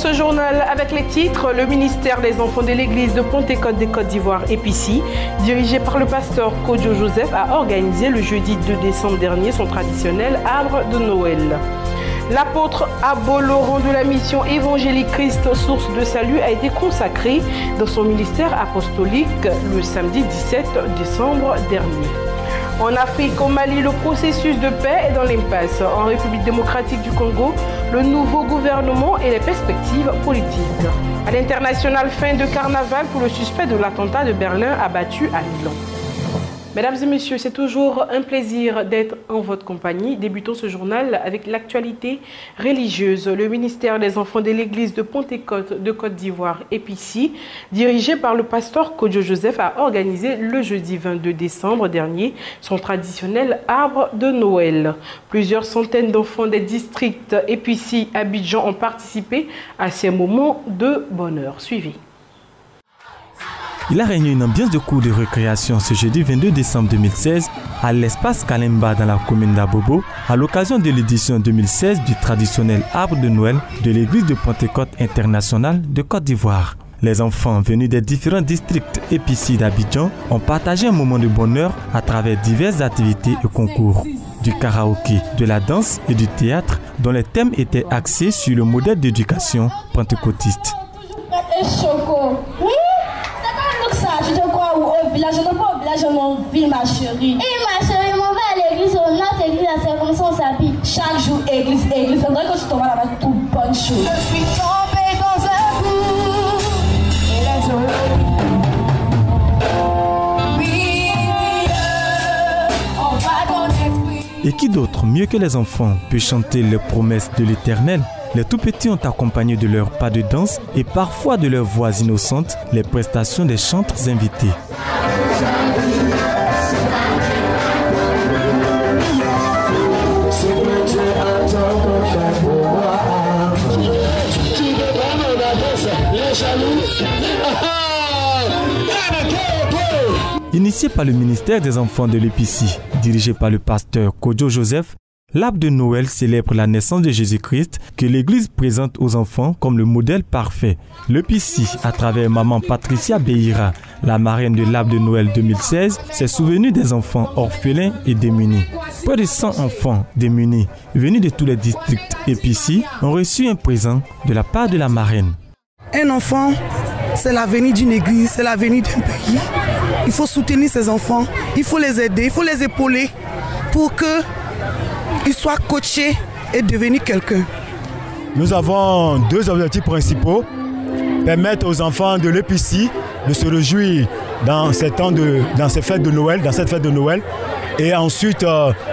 ce journal avec les titres. Le ministère des Enfants de l'Église de Pentecôte de Côte d'Ivoire, EPICI, dirigé par le pasteur Kodjo Joseph, a organisé le jeudi 2 décembre dernier son traditionnel arbre de Noël. L'apôtre Abbo Laurent de la mission évangélique Christ, source de salut, a été consacré dans son ministère apostolique le samedi 17 décembre dernier. En Afrique, au Mali, le processus de paix est dans l'impasse. En République démocratique du Congo, le nouveau gouvernement et les perspectives politiques. À l'international, fin de carnaval pour le suspect de l'attentat de Berlin abattu à Milan. Mesdames et messieurs, c'est toujours un plaisir d'être en votre compagnie. Débutons ce journal avec l'actualité religieuse. Le ministère des Enfants de l'Église de Pentecôte de Côte d'Ivoire, EPICI, dirigé par le pasteur Kodjo Joseph, a organisé le jeudi 22 décembre dernier son traditionnel arbre de Noël. Plusieurs centaines d'enfants des districts EPICI Abidjan ont participé à ces moments de bonheur. Suivez. Il a régné une ambiance de cours de récréation ce jeudi 22 décembre 2016 à l'espace Kalemba dans la commune d'Abobo à l'occasion de l'édition 2016 du traditionnel arbre de Noël de l'église de Pentecôte internationale de Côte d'Ivoire. Les enfants venus des différents districts EPICI d'Abidjan ont partagé un moment de bonheur à travers diverses activités et concours. Du karaoké, de la danse et du théâtre dont les thèmes étaient axés sur le modèle d'éducation pentecôtiste. Je te crois au village, je ne crois au village, on vit ma chérie. Et ma chérie, on va à l'église, notre église, c'est comme ça on s'habille. Chaque jour, église, église. C'est vrai que tu t'en vas là-bas, toute bonne chose. Je suis tombée dans un coup. Et là, on va dans l'esprit. Et qui d'autre, mieux que les enfants, peut chanter les promesses de l'Éternel? Les tout-petits ont accompagné de leurs pas de danse et parfois de leurs voix innocentes les prestations des chantres invités. Initié par le ministère des Enfants de l'EPICI, dirigé par le pasteur Kodjo Joseph, l'arbre de Noël célèbre la naissance de Jésus-Christ que l'Église présente aux enfants comme le modèle parfait. L'EPICI, à travers maman Patricia Beira, la marraine de l'arbre de Noël 2016, s'est souvenu des enfants orphelins et démunis. Près de 100 enfants démunis venus de tous les districts EPICI ont reçu un présent de la part de la marraine. Un enfant, c'est l'avenir d'une église, c'est l'avenir d'un pays. Il faut soutenir ces enfants, il faut les aider, il faut les épauler pour qu'ils soient coachés et devenir quelqu'un. Nous avons deux objectifs principaux. Permettre aux enfants de l'EPICI de se réjouir dans ces fêtes de Noël, dans cette fête de Noël. Et ensuite,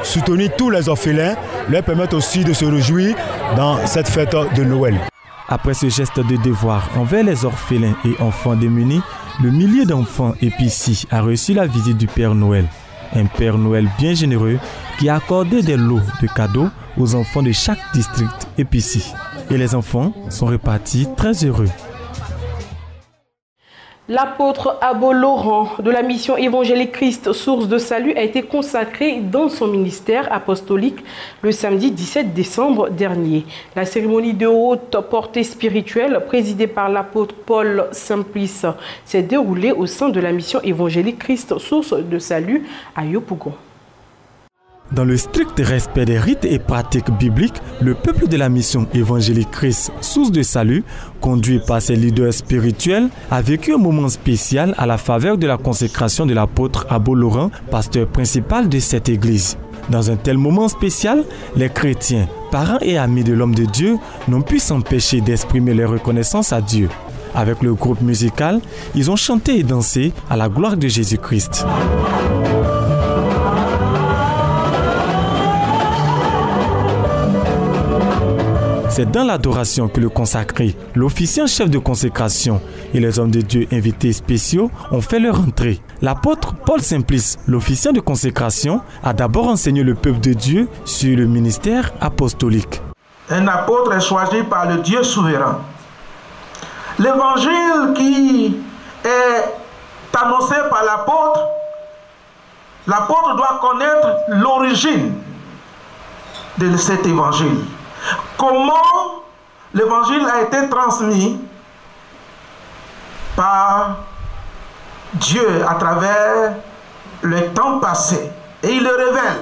soutenir tous les orphelins, leur permettre aussi de se réjouir dans cette fête de Noël. Après ce geste de devoir envers les orphelins et enfants démunis, le millier d'enfants EPICI a reçu la visite du Père Noël. Un Père Noël bien généreux qui a accordé des lots de cadeaux aux enfants de chaque district EPICI. Et les enfants sont repartis très heureux. L'apôtre Abbo Laurent de la mission évangélique Christ, source de salut, a été consacré dans son ministère apostolique le samedi 17 décembre dernier. La cérémonie de haute portée spirituelle, présidée par l'apôtre Paul Simplice, s'est déroulée au sein de la mission évangélique Christ, source de salut à Yopougon. Dans le strict respect des rites et pratiques bibliques, le peuple de la mission évangélique Christ, source de salut, conduit par ses leaders spirituels, a vécu un moment spécial à la faveur de la consécration de l'apôtre Abbo Laurent, pasteur principal de cette église. Dans un tel moment spécial, les chrétiens, parents et amis de l'homme de Dieu n'ont pu s'empêcher d'exprimer leur reconnaissance à Dieu. Avec le groupe musical, ils ont chanté et dansé à la gloire de Jésus-Christ. C'est dans l'adoration que le consacré, l'officiant chef de consécration et les hommes de Dieu invités spéciaux ont fait leur entrée. L'apôtre Paul Simplice, l'officiant de consécration, a d'abord enseigné le peuple de Dieu sur le ministère apostolique. Un apôtre est choisi par le Dieu souverain. L'évangile qui est annoncé par l'apôtre doit connaître l'origine de cet évangile. Comment l'évangile a été transmis par Dieu à travers le temps passé. Et il le révèle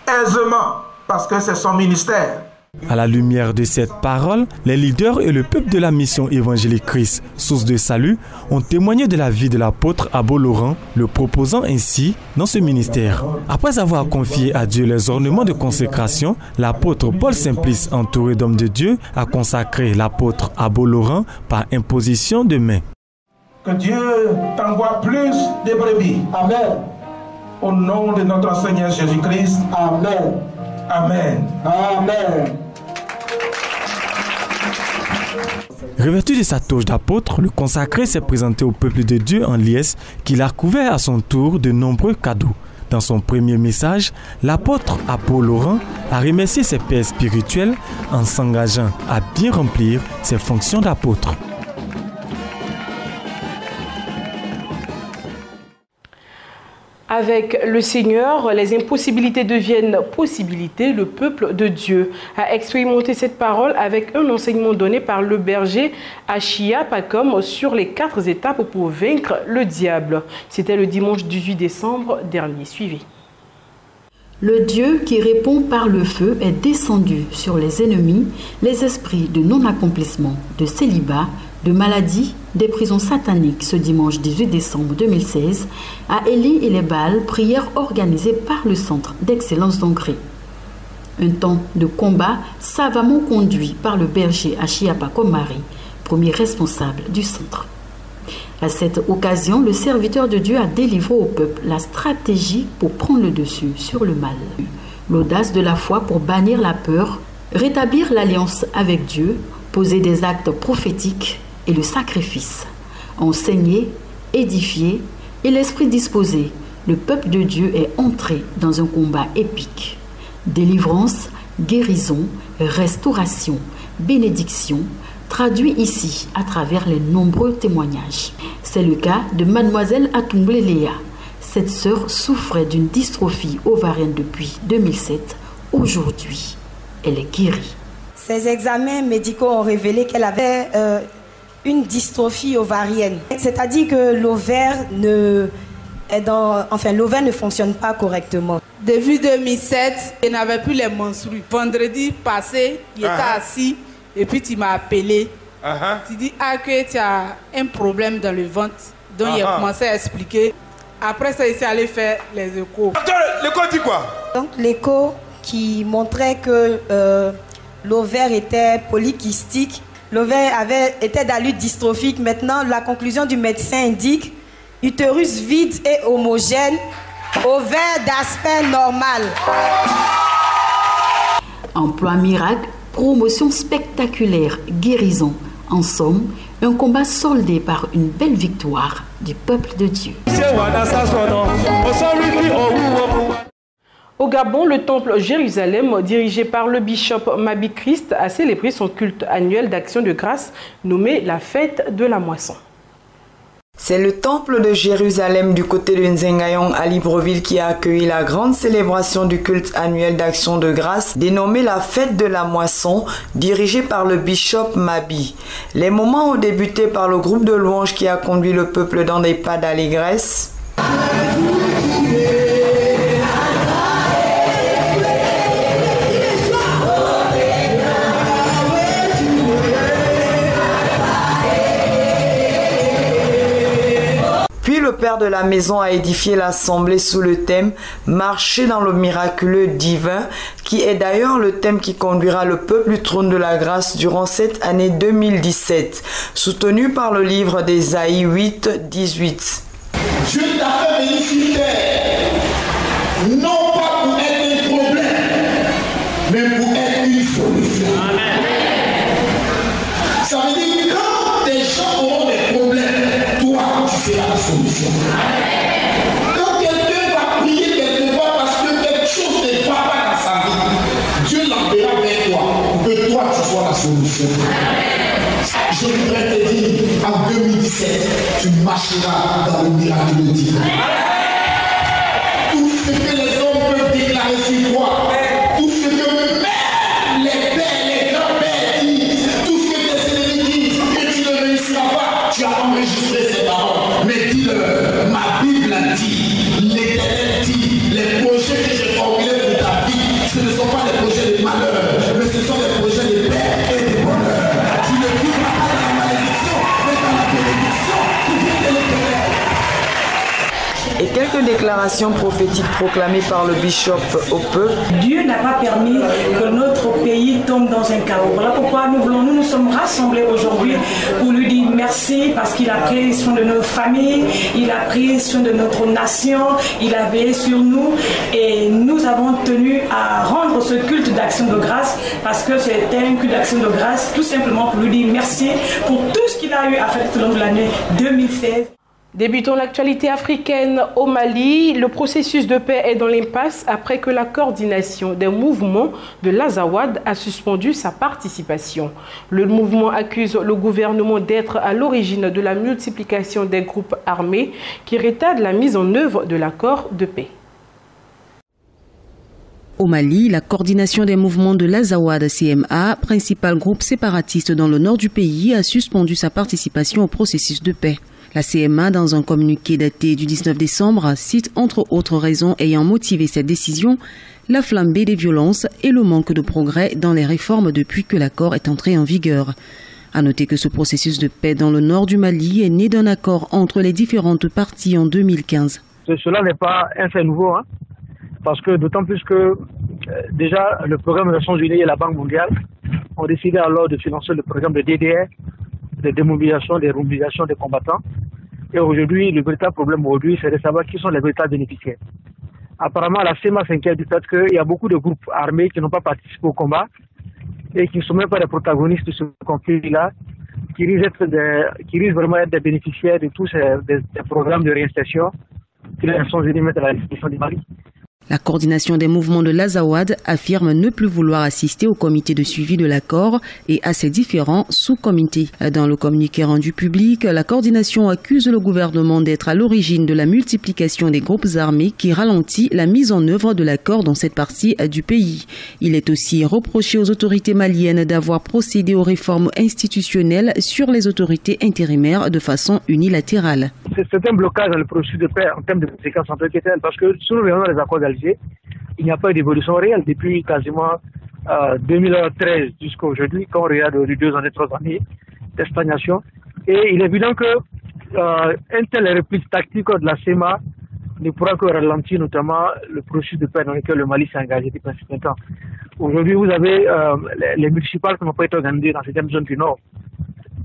aisément parce que c'est son ministère. À la lumière de cette parole, les leaders et le peuple de la mission évangélique Christ, source de salut, ont témoigné de la vie de l'apôtre Abo Laurent, le proposant ainsi dans ce ministère. Après avoir confié à Dieu les ornements de consécration, l'apôtre Paul Simplice, entouré d'hommes de Dieu, a consacré l'apôtre Abo Laurent par imposition de main. Que Dieu t'envoie plus de brebis. Amen. Au nom de notre Seigneur Jésus-Christ. Amen. Amen. Amen. Revêtu de sa toge d'apôtre, le consacré s'est présenté au peuple de Dieu en liesse qu'il a couvert à son tour de nombreux cadeaux. Dans son premier message, l'apôtre Abo Laurent a remercié ses pères spirituels en s'engageant à bien remplir ses fonctions d'apôtre. Avec le Seigneur, les impossibilités deviennent possibilités. Le peuple de Dieu a expérimenté cette parole avec un enseignement donné par le berger Achia Pacom sur les 4 étapes pour vaincre le diable. C'était le dimanche 18 décembre dernier. Suivez. Le Dieu qui répond par le feu est descendu sur les ennemis, les esprits de non-accomplissement, de célibat, de maladie, des prisons sataniques ce dimanche 18 décembre 2016 à Élie et les Bals, prière organisée par le Centre d'Excellence d'Hongrie. Un temps de combat savamment conduit par le berger Achia Pacom, premier responsable du centre. À cette occasion, le serviteur de Dieu a délivré au peuple la stratégie pour prendre le dessus sur le mal. L'audace de la foi pour bannir la peur, rétablir l'alliance avec Dieu, poser des actes prophétiques et le sacrifice. Enseigner, édifier et l'esprit disposé, le peuple de Dieu est entré dans un combat épique. Délivrance, guérison, restauration, bénédiction, traduit ici à travers les nombreux témoignages. C'est le cas de mademoiselle Atumble Léa. Cette sœur souffrait d'une dystrophie ovarienne depuis 2007. Aujourd'hui, elle est guérie. Ces examens médicaux ont révélé qu'elle avait une dystrophie ovarienne. C'est-à-dire que l'ovaire ne fonctionne pas correctement. Depuis 2007, je n'avais plus les menstrues. Vendredi passé, il était assis et puis tu m'as appelé. Tu dis que tu as un problème dans le ventre. Donc il a commencé à expliquer. Après ça, il s'est allé faire les échos. L'écho dit quoi? Donc l'écho qui montrait que l'ovaire était polykystique, l'ovaire était d'allure dystrophique. Maintenant, la conclusion du médecin indique utérus vide et homogène, ovaire d'aspect normal. Emploi miracle, promotion spectaculaire, guérison. En somme, un combat soldé par une belle victoire du peuple de Dieu. Au Gabon, le temple Jérusalem, dirigé par le bishop Mabi Christ, a célébré son culte annuel d'action de grâce nommé la fête de la moisson. C'est le temple de Jérusalem du côté de Nzengayong à Libreville qui a accueilli la grande célébration du culte annuel d'action de grâce dénommé la fête de la moisson, dirigée par le bishop Mabi. Les moments ont débuté par le groupe de louanges qui a conduit le peuple dans des pas d'allégresse. Puis le père de la maison a édifié l'assemblée sous le thème « Marcher dans le miraculeux divin » qui est d'ailleurs le thème qui conduira le peuple du trône de la grâce durant cette année 2017, soutenu par le livre d'Ésaïe 8, 18. Dieu t'a fait venir sur terre, non pas pour être un problème, mais pour être une solution. Amen. Ça veut dire que quand des gens auront des problèmes, toi, tu seras la solution. Quand quelqu'un va prier quelque part parce que quelque chose ne va pas dans sa vie, Dieu l'enverra vers toi pour que toi, tu sois la solution. Je voudrais te dire, en 2017, tu marcheras dans le miracle divin. Tout ce que les hommes peuvent déclarer sur toi, tout ce que même les pères, les grands-pères disent, tout ce Quelques déclarations prophétiques proclamées par le bishop au peuple. Dieu n'a pas permis que notre pays tombe dans un chaos. Voilà pourquoi nous sommes rassemblés aujourd'hui pour lui dire merci parce qu'il a pris soin de nos familles, il a pris soin de notre nation, il a veillé sur nous et nous avons tenu à rendre ce culte d'action de grâce parce que c'était un culte d'action de grâce tout simplement pour lui dire merci pour tout ce qu'il a eu à faire tout au long de l'année 2016. Débutons l'actualité africaine au Mali. Le processus de paix est dans l'impasse après que la coordination des mouvements de l'Azawad a suspendu sa participation. Le mouvement accuse le gouvernement d'être à l'origine de la multiplication des groupes armés qui retardent la mise en œuvre de l'accord de paix. Au Mali, la coordination des mouvements de l'Azawad CMA, principal groupe séparatiste dans le nord du pays, a suspendu sa participation au processus de paix. La CMA, dans un communiqué daté du 19 décembre, cite entre autres raisons ayant motivé cette décision, la flambée des violences et le manque de progrès dans les réformes depuis que l'accord est entré en vigueur. À noter que ce processus de paix dans le nord du Mali est né d'un accord entre les différentes parties en 2015. Cela n'est pas un fait nouveau, parce que d'autant plus que déjà le programme des Nations Unies et la Banque mondiale ont décidé alors de financer le programme de DDR, de démobilisation, de remobilisation des combattants. Et aujourd'hui, le véritable problème aujourd'hui, c'est de savoir qui sont les véritables bénéficiaires. Apparemment, la CMA s'inquiète du fait qu'il y a beaucoup de groupes armés qui n'ont pas participé au combat et qui ne sont même pas des protagonistes de ce conflit-là, qui risquent vraiment d'être des bénéficiaires de tous ces programmes de réinsertion que les Nations Unies mettent à la disposition du Mali. La coordination des mouvements de l'Azawad affirme ne plus vouloir assister au comité de suivi de l'accord et à ses différents sous-comités. Dans le communiqué rendu public, la coordination accuse le gouvernement d'être à l'origine de la multiplication des groupes armés qui ralentit la mise en œuvre de l'accord dans cette partie du pays. Il est aussi reproché aux autorités maliennes d'avoir procédé aux réformes institutionnelles sur les autorités intérimaires de façon unilatérale. C'est un blocage dans le processus de paix en termes de conséquences en tant que tel, parce que sous le gouvernement des accords d'Alger, il n'y a pas eu d'évolution réelle depuis quasiment 2013 jusqu'à aujourd'hui, quand on regarde les 2 années, 3 années de stagnation. Et il est évident que un tel réplique tactique de la CMA ne pourra que ralentir notamment le processus de paix dans lequel le Mali s'est engagé depuis un certain temps. Aujourd'hui, vous avez les municipales qui n'ont pas été organisées dans certaines zones du Nord.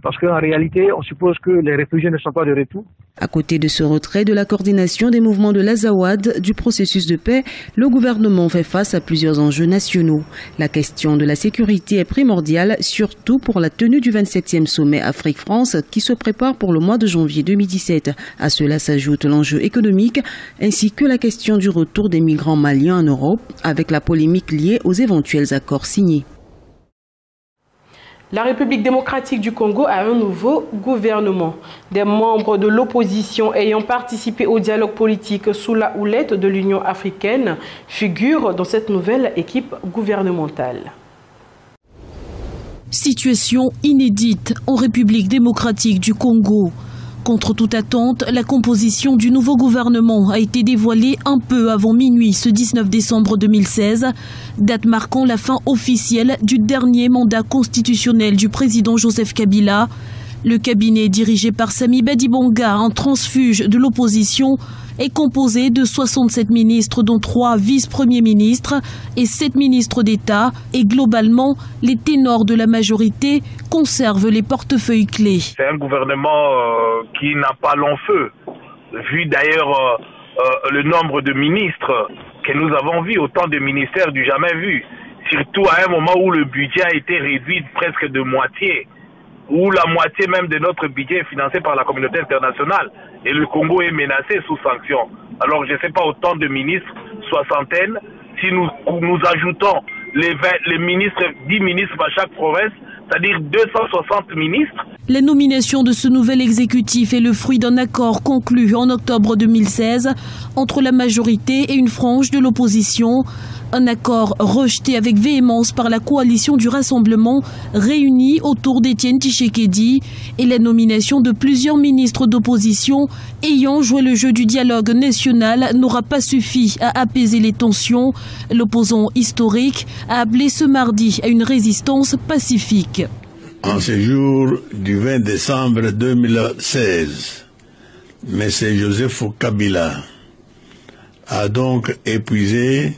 Parce qu'en réalité, on suppose que les réfugiés ne sont pas de retour. À côté de ce retrait de la coordination des mouvements de l'Azawad du processus de paix, le gouvernement fait face à plusieurs enjeux nationaux. La question de la sécurité est primordiale, surtout pour la tenue du 27e sommet Afrique-France qui se prépare pour le mois de janvier 2017. À cela s'ajoute l'enjeu économique ainsi que la question du retour des migrants maliens en Europe avec la polémique liée aux éventuels accords signés. La République démocratique du Congo a un nouveau gouvernement. Des membres de l'opposition ayant participé au dialogue politique sous la houlette de l'Union africaine figurent dans cette nouvelle équipe gouvernementale. Situation inédite en République démocratique du Congo. Contre toute attente, la composition du nouveau gouvernement a été dévoilée un peu avant minuit ce 19 décembre 2016, date marquant la fin officielle du dernier mandat constitutionnel du président Joseph Kabila. Le cabinet dirigé par Sami Badibanga, un transfuge de l'opposition, est composé de 67 ministres, dont 3 vice-premiers ministres et 7 ministres d'État. Et globalement, les ténors de la majorité conservent les portefeuilles clés. C'est un gouvernement qui n'a pas long feu. Vu d'ailleurs le nombre de ministres que nous avons vus, autant de ministères du jamais vu. Surtout à un moment où le budget a été réduit presque de moitié, où la moitié même de notre budget est financé par la communauté internationale et le Congo est menacé sous sanctions. Alors je ne sais pas, autant de ministres, soixantaine, si nous ajoutons les ministres, 10 ministres à chaque province, c'est-à-dire 260 ministres. La nomination de ce nouvel exécutif est le fruit d'un accord conclu en octobre 2016 entre la majorité et une frange de l'opposition. Un accord rejeté avec véhémence par la coalition du Rassemblement réunie autour d'Étienne Tshisekedi et la nomination de plusieurs ministres d'opposition ayant joué le jeu du dialogue national n'aura pas suffi à apaiser les tensions. L'opposant historique a appelé ce mardi à une résistance pacifique. En ce jour du 20 décembre 2016, M. Joseph Kabila a donc épuisé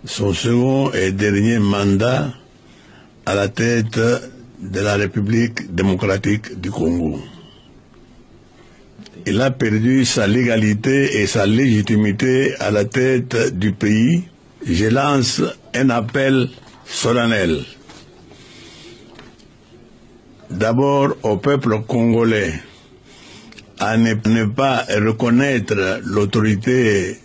son second et dernier mandat à la tête de la République démocratique du Congo. Il a perdu sa légalité et sa légitimité à la tête du pays. Je lance un appel solennel. D'abord au peuple congolais à ne pas reconnaître l'autorité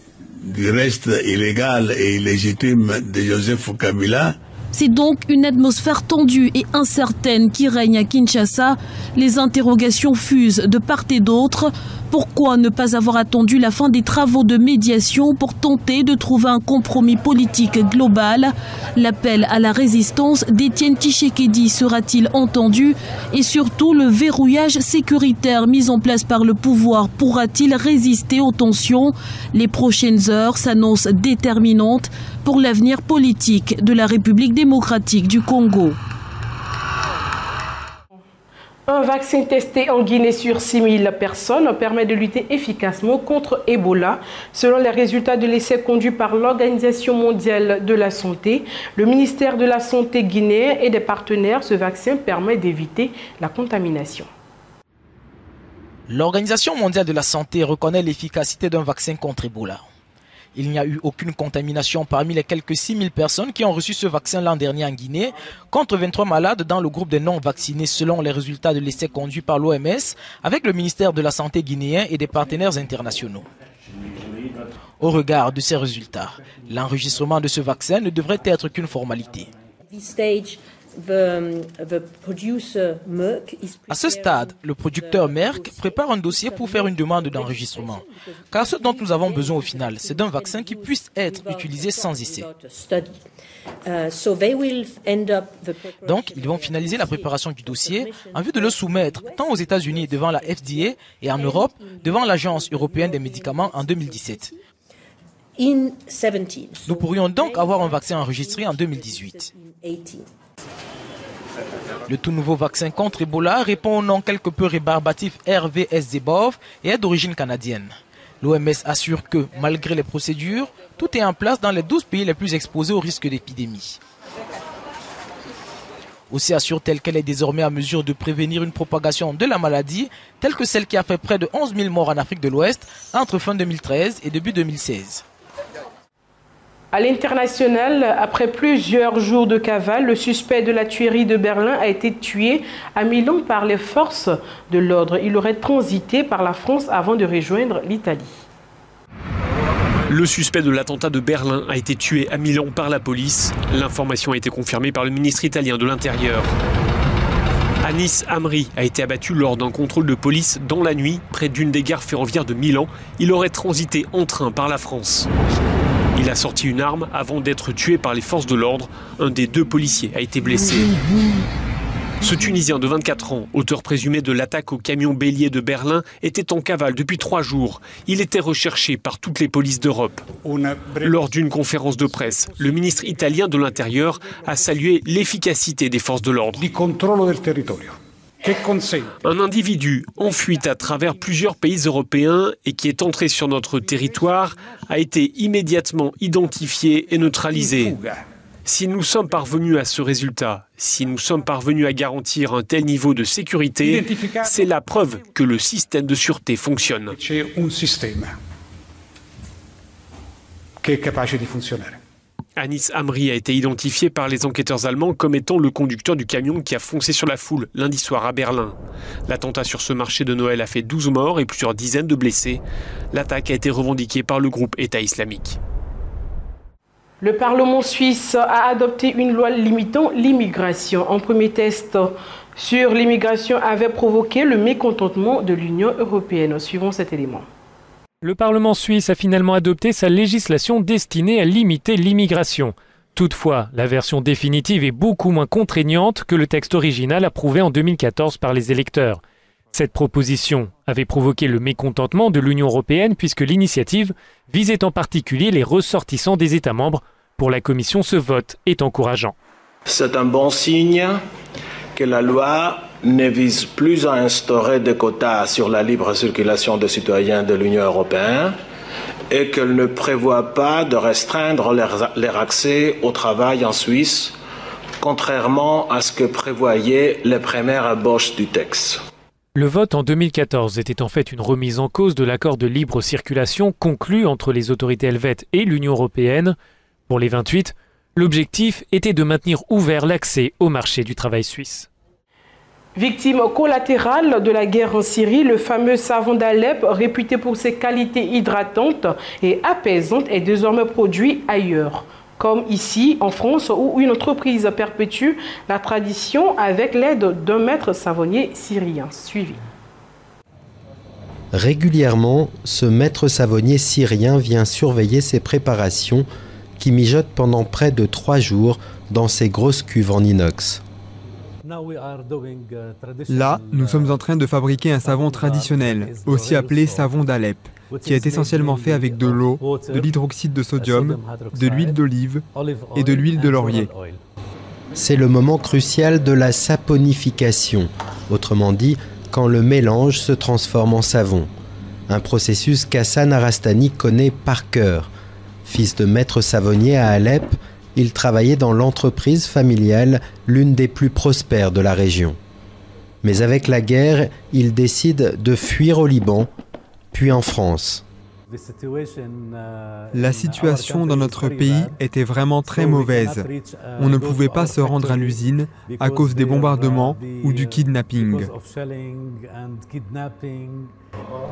du reste illégal et illégitime de Joseph Kabila. C'est donc une atmosphère tendue et incertaine qui règne à Kinshasa. Les interrogations fusent de part et d'autre. Pourquoi ne pas avoir attendu la fin des travaux de médiation pour tenter de trouver un compromis politique global? L'appel à la résistance d'Étienne Tshisekedi sera-t-il entendu? Et surtout, le verrouillage sécuritaire mis en place par le pouvoir pourra-t-il résister aux tensions? Les prochaines heures s'annoncent déterminantes pour l'avenir politique de la République démocratique du Congo. Un vaccin testé en Guinée sur 6000 personnes permet de lutter efficacement contre Ebola. Selon les résultats de l'essai conduit par l'Organisation mondiale de la santé, le ministère de la Santé guinéen et des partenaires, ce vaccin permet d'éviter la contamination. L'Organisation mondiale de la santé reconnaît l'efficacité d'un vaccin contre Ebola. Il n'y a eu aucune contamination parmi les quelques 6000 personnes qui ont reçu ce vaccin l'an dernier en Guinée, contre 23 malades dans le groupe des non-vaccinés selon les résultats de l'essai conduit par l'OMS avec le ministère de la Santé guinéen et des partenaires internationaux. Au regard de ces résultats, l'enregistrement de ce vaccin ne devrait être qu'une formalité. À ce stade, le producteur Merck prépare un dossier pour faire une demande d'enregistrement. Car ce dont nous avons besoin au final, c'est d'un vaccin qui puisse être utilisé sans essai. Donc, ils vont finaliser la préparation du dossier en vue de le soumettre tant aux États-Unis devant la FDA et en Europe devant l'Agence européenne des médicaments en 2017. Nous pourrions donc avoir un vaccin enregistré en 2018. Le tout nouveau vaccin contre Ebola répond au nom quelque peu rébarbatif RVS-Zebov et est d'origine canadienne. L'OMS assure que, malgré les procédures, tout est en place dans les 12 pays les plus exposés au risque d'épidémie. Aussi assure-t-elle qu'elle est désormais à mesure de prévenir une propagation de la maladie, telle que celle qui a fait près de 11 000 morts en Afrique de l'Ouest entre fin 2013 et début 2016. À l'international, après plusieurs jours de cavale, le suspect de la tuerie de Berlin a été tué à Milan par les forces de l'ordre. Il aurait transité par la France avant de rejoindre l'Italie. Le suspect de l'attentat de Berlin a été tué à Milan par la police. L'information a été confirmée par le ministre italien de l'Intérieur. Anis Amri a été abattu lors d'un contrôle de police dans la nuit, près d'une des gares ferroviaires de Milan. Il aurait transité en train par la France. Il a sorti une arme avant d'être tué par les forces de l'ordre. Un des 2 policiers a été blessé. Ce Tunisien de 24 ans, auteur présumé de l'attaque au camion bélier de Berlin, était en cavale depuis 3 jours. Il était recherché par toutes les polices d'Europe. Lors d'une conférence de presse, le ministre italien de l'Intérieur a salué l'efficacité des forces de l'ordre. Un individu en fuite à travers plusieurs pays européens et qui est entré sur notre territoire a été immédiatement identifié et neutralisé. Si nous sommes parvenus à ce résultat, si nous sommes parvenus à garantir un tel niveau de sécurité, c'est la preuve que le système de sûreté fonctionne. Anis Amri a été identifié par les enquêteurs allemands comme étant le conducteur du camion qui a foncé sur la foule lundi soir à Berlin. L'attentat sur ce marché de Noël a fait 12 morts et plusieurs dizaines de blessés. L'attaque a été revendiquée par le groupe État islamique. Le Parlement suisse a adopté une loi limitant l'immigration. Un premier test sur l'immigration avait provoqué le mécontentement de l'Union européenne. Suivons cet élément. Le Parlement suisse a finalement adopté sa législation destinée à limiter l'immigration. Toutefois, la version définitive est beaucoup moins contraignante que le texte original approuvé en 2014 par les électeurs. Cette proposition avait provoqué le mécontentement de l'Union européenne puisque l'initiative visait en particulier les ressortissants des États membres. Pour la Commission, ce vote est encourageant. C'est un bon signe que la loi ne vise plus à instaurer des quotas sur la libre circulation des citoyens de l'Union européenne, et qu'elle ne prévoit pas de restreindre leur accès au travail en Suisse, contrairement à ce que prévoyaient les premières ébauches du texte. Le vote en 2014 était en fait une remise en cause de l'accord de libre circulation conclu entre les autorités helvètes et l'Union européenne. Pour les 28, l'objectif était de maintenir ouvert l'accès au marché du travail suisse. Victime collatérale de la guerre en Syrie, le fameux savon d'Alep, réputé pour ses qualités hydratantes et apaisantes, est désormais produit ailleurs. Comme ici, en France, où une entreprise perpétue la tradition avec l'aide d'un maître savonnier syrien. Suivi. Régulièrement, ce maître savonnier syrien vient surveiller ses préparations qui mijotent pendant près de 3 jours dans ces grosses cuves en inox. Là, nous sommes en train de fabriquer un savon traditionnel, aussi appelé savon d'Alep, qui est essentiellement fait avec de l'eau, de l'hydroxyde de sodium, de l'huile d'olive et de l'huile de laurier. C'est le moment crucial de la saponification, autrement dit, quand le mélange se transforme en savon. Un processus qu'Hassan Arastani connaît par cœur. Fils de maître savonnier à Alep, il travaillait dans l'entreprise familiale, l'une des plus prospères de la région. Mais avec la guerre, il décide de fuir au Liban, puis en France. La situation dans notre pays était vraiment très mauvaise. On ne pouvait pas se rendre à l'usine à cause des bombardements ou du kidnapping.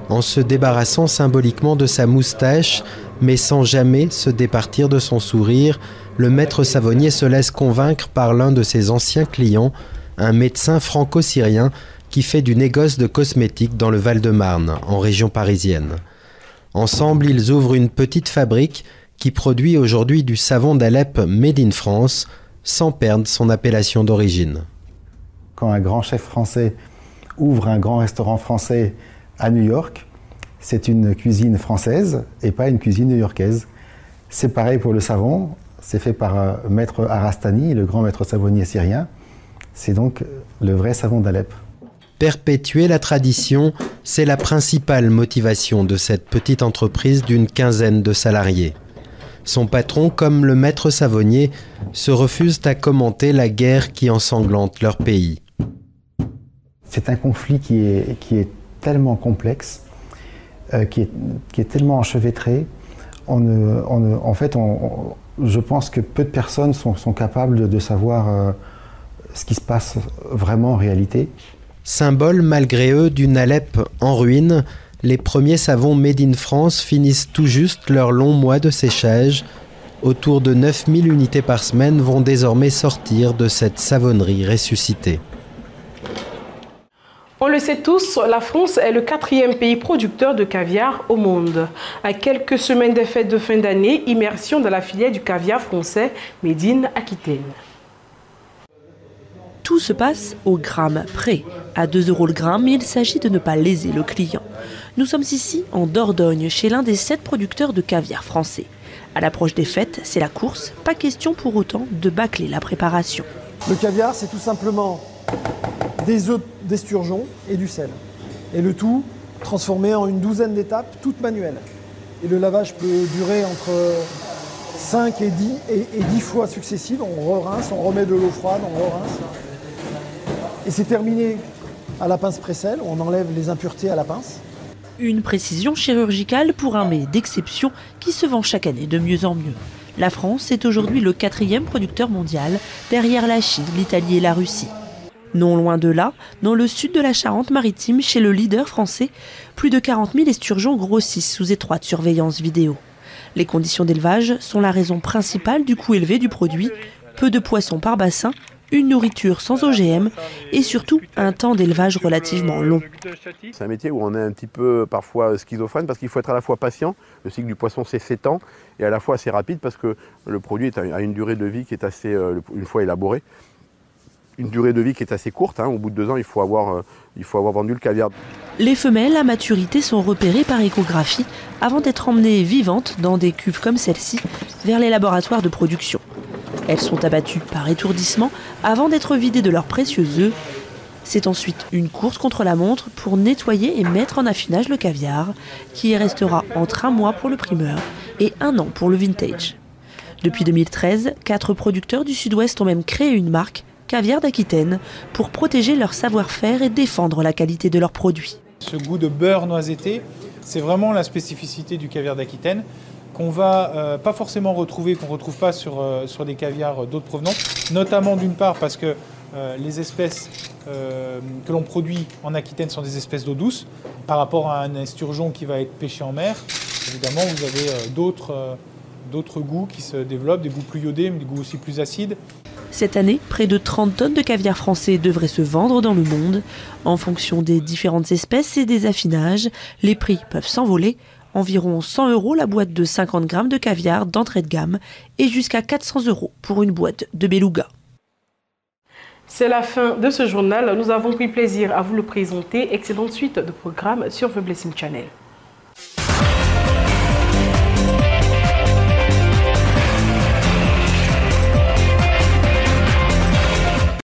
En se débarrassant symboliquement de sa moustache, mais sans jamais se départir de son sourire, le maître savonnier se laisse convaincre par l'un de ses anciens clients, un médecin franco-syrien qui fait du négoce de cosmétiques dans le Val-de-Marne, en région parisienne. Ensemble, ils ouvrent une petite fabrique qui produit aujourd'hui du savon d'Alep made in France, sans perdre son appellation d'origine. Quand un grand chef français ouvre un grand restaurant français à New York, c'est une cuisine française et pas une cuisine new-yorkaise. C'est pareil pour le savon, c'est fait par maître Arastani, le grand maître savonnier syrien. C'est donc le vrai savon d'Alep. Perpétuer la tradition, c'est la principale motivation de cette petite entreprise d'une quinzaine de salariés. Son patron, comme le maître savonnier, se refusent à commenter la guerre qui ensanglante leur pays. C'est un conflit qui est tellement complexe, qui est tellement enchevêtré. Je pense que peu de personnes sont capables de savoir ce qui se passe vraiment en réalité. Symbole malgré eux d'une Alep en ruine, les premiers savons made in France finissent tout juste leur long mois de séchage. Autour de 9000 unités par semaine vont désormais sortir de cette savonnerie ressuscitée. On le sait tous, la France est le 4e pays producteur de caviar au monde. À quelques semaines des fêtes de fin d'année, immersion dans la filière du caviar français Made in Aquitaine. Tout se passe au gramme près. À 2 € le gramme, il s'agit de ne pas léser le client. Nous sommes ici en Dordogne, chez l'un des 7 producteurs de caviar français. À l'approche des fêtes, c'est la course, pas question pour autant de bâcler la préparation. Le caviar, c'est tout simplement des œufs d'esturgeon et du sel. Et le tout transformé en une douzaine d'étapes, toutes manuelles. Et le lavage peut durer entre 5 et 10 fois successives. On re-rince, on remet de l'eau froide, on re-rince. Et c'est terminé à la pince presselle, on enlève les impuretés à la pince. Une précision chirurgicale pour un mets d'exception qui se vend chaque année de mieux en mieux. La France est aujourd'hui le 4e producteur mondial, derrière la Chine, l'Italie et la Russie. Non loin de là, dans le sud de la Charente-Maritime, chez le leader français, plus de 40 000 esturgeons grossissent sous étroite surveillance vidéo. Les conditions d'élevage sont la raison principale du coût élevé du produit, peu de poissons par bassin, une nourriture sans OGM et surtout un temps d'élevage relativement long. C'est un métier où on est un petit peu parfois schizophrène parce qu'il faut être à la fois patient, le cycle du poisson c'est 7 ans, et à la fois assez rapide parce que le produit a une durée de vie qui est assez, une fois élaboré, une durée de vie qui est assez courte. Au bout de 2 ans, il faut avoir vendu le caviar. Les femelles à maturité sont repérées par échographie avant d'être emmenées vivantes dans des cuves comme celle-ci vers les laboratoires de production. Elles sont abattues par étourdissement avant d'être vidées de leurs précieux œufs C'est ensuite une course contre la montre pour nettoyer et mettre en affinage le caviar, qui y restera entre 1 mois pour le primeur et 1 an pour le vintage. Depuis 2013, 4 producteurs du Sud-Ouest ont même créé une marque, Caviar d'Aquitaine, pour protéger leur savoir-faire et défendre la qualité de leurs produits. Ce goût de beurre noisetté, c'est vraiment la spécificité du caviar d'Aquitaine qu'on va pas forcément retrouver, qu'on ne retrouve pas sur des caviars d'autres provenances, notamment d'une part parce que les espèces que l'on produit en Aquitaine sont des espèces d'eau douce, par rapport à un esturgeon qui va être pêché en mer. Évidemment, vous avez d'autres goûts qui se développent, des goûts plus iodés, mais des goûts aussi plus acides. Cette année, près de 30 tonnes de caviar français devraient se vendre dans le monde. En fonction des différentes espèces et des affinages, les prix peuvent s'envoler. Environ 100 € la boîte de 50 grammes de caviar d'entrée de gamme et jusqu'à 400 € pour une boîte de beluga. C'est la fin de ce journal. Nous avons pris plaisir à vous le présenter. Excellente suite de programmes sur The Blessing Channel.